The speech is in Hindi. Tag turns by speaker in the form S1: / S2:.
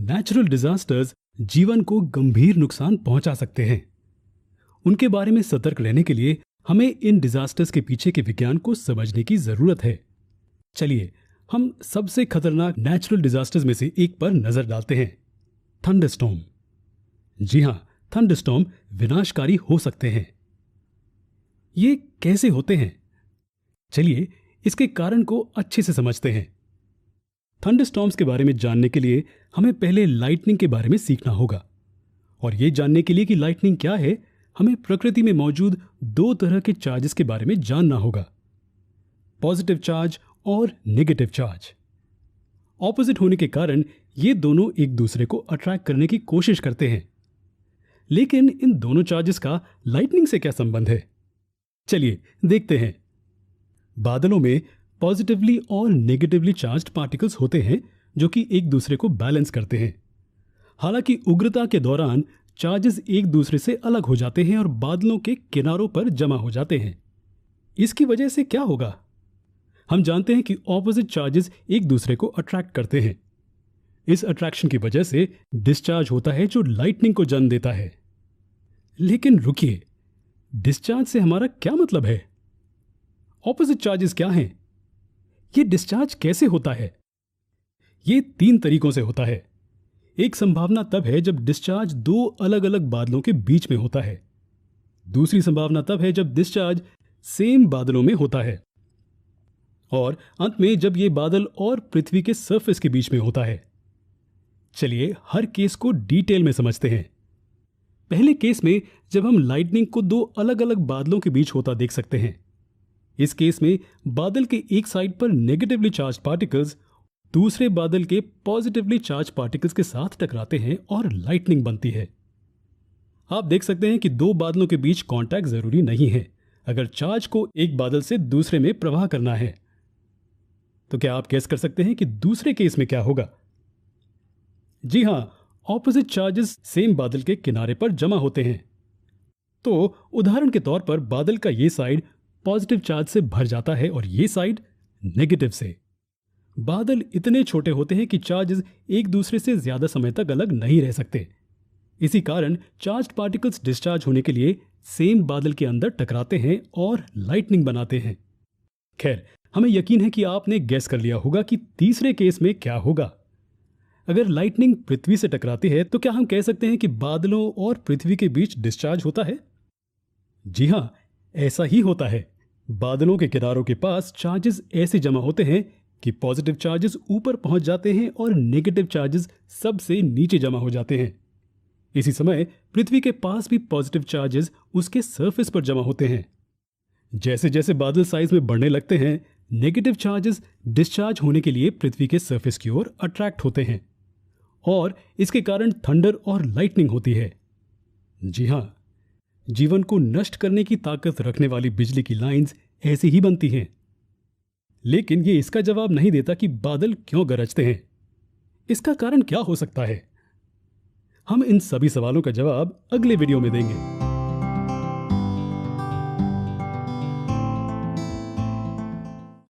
S1: नेचुरल डिजास्टर्स जीवन को गंभीर नुकसान पहुंचा सकते हैं। उनके बारे में सतर्क रहने के लिए हमें इन डिजास्टर्स के पीछे के विज्ञान को समझने की जरूरत है। चलिए हम सबसे खतरनाक नेचुरल डिजास्टर्स में से एक पर नजर डालते हैं, थंडरस्टॉर्म। जी हां, थंडरस्टॉर्म विनाशकारी हो सकते हैं। ये कैसे होते हैं? चलिए इसके कारण को अच्छे से समझते हैं। थंडरस्टॉर्म्स के बारे में जानने के लिए हमें पहले लाइटनिंग के बारे में सीखना होगा। और ये जानने के लिए कि लाइटनिंग क्या है, हमें प्रकृति में मौजूद दो तरह के चार्जेस के बारे में जानना होगा, पॉजिटिव चार्ज और नेगेटिव चार्ज। ऑपोजिट होने के कारण ये दोनों एक दूसरे को अट्रैक्ट करने की कोशिश करते हैं। लेकिन इन दोनों चार्जेस का लाइटनिंग से क्या संबंध है? चलिए देखते हैं। बादलों में पॉजिटिवली और नेगेटिवली चार्ज्ड पार्टिकल्स होते हैं जो कि एक दूसरे को बैलेंस करते हैं। हालांकि उग्रता के दौरान चार्जेस एक दूसरे से अलग हो जाते हैं और बादलों के किनारों पर जमा हो जाते हैं। इसकी वजह से क्या होगा? हम जानते हैं कि ऑपोजिट चार्जेस एक दूसरे को अट्रैक्ट करते हैं। इस अट्रैक्शन की वजह से डिस्चार्ज होता है जो लाइटनिंग को जन्म देता है। लेकिन रुकिए, डिस्चार्ज से हमारा क्या मतलब है? ऑपोजिट चार्जेस क्या हैं? ये डिस्चार्ज कैसे होता है? ये 3 तरीकों से होता है। एक संभावना तब है जब डिस्चार्ज 2 अलग अलग बादलों के बीच में होता है। दूसरी संभावना तब है जब डिस्चार्ज सेम बादलों में होता है। और अंत में जब ये बादल और पृथ्वी के सरफेस के बीच में होता है। चलिए हर केस को डिटेल में समझते हैं। पहले केस में जब हम लाइटनिंग को 2 अलग अलग बादलों के बीच होता देख सकते हैं। इस केस में बादल के एक साइड पर नेगेटिवली चार्ज पार्टिकल्स दूसरे बादल के पॉजिटिवली चार्ज पार्टिकल्स के साथ टकराते हैं और लाइटनिंग बनती है। आप देख सकते हैं कि 2 बादलों के बीच कांटेक्ट जरूरी नहीं है अगर चार्ज को एक बादल से दूसरे में प्रवाह करना है। तो क्या आप गेस कर सकते हैं कि दूसरे केस में क्या होगा? जी हां, ऑपोजिट चार्जेस सेम बादल के किनारे पर जमा होते हैं। तो उदाहरण के तौर पर बादल का ये साइड पॉजिटिव चार्ज से भर जाता है और ये साइड नेगेटिव से। बादल इतने छोटे होते हैं कि चार्जेस एक दूसरे से ज्यादा समय तक अलग नहीं रह सकते। इसी कारण चार्ज्ड पार्टिकल्स डिस्चार्ज होने के लिए सेम बादल के अंदर टकराते हैं और लाइटनिंग बनाते हैं। खैर, हमें यकीन है कि आपने गैस कर लिया होगा कि तीसरे केस में क्या होगा। अगर लाइटनिंग पृथ्वी से टकराती है तो क्या हम कह सकते हैं कि बादलों और पृथ्वी के बीच डिस्चार्ज होता है? जी हां, ऐसा ही होता है। बादलों के किनारों के पास चार्जेस ऐसे जमा होते हैं कि पॉजिटिव चार्जेस ऊपर पहुंच जाते हैं और नेगेटिव चार्जेस सबसे नीचे जमा हो जाते हैं। इसी समय पृथ्वी के पास भी पॉजिटिव चार्जेस उसके सरफेस पर जमा होते हैं। जैसे जैसे बादल साइज में बढ़ने लगते हैं, नेगेटिव चार्जेस डिस्चार्ज होने के लिए पृथ्वी के सरफेस की ओर अट्रैक्ट होते हैं और इसके कारण थंडर और लाइटनिंग होती है। जी हां, जीवन को नष्ट करने की ताकत रखने वाली बिजली की लाइंस ऐसे ही बनती हैं। लेकिन ये इसका जवाब नहीं देता कि बादल क्यों गरजते हैं। इसका कारण क्या हो सकता है? हम इन सभी सवालों का जवाब अगले वीडियो में देंगे।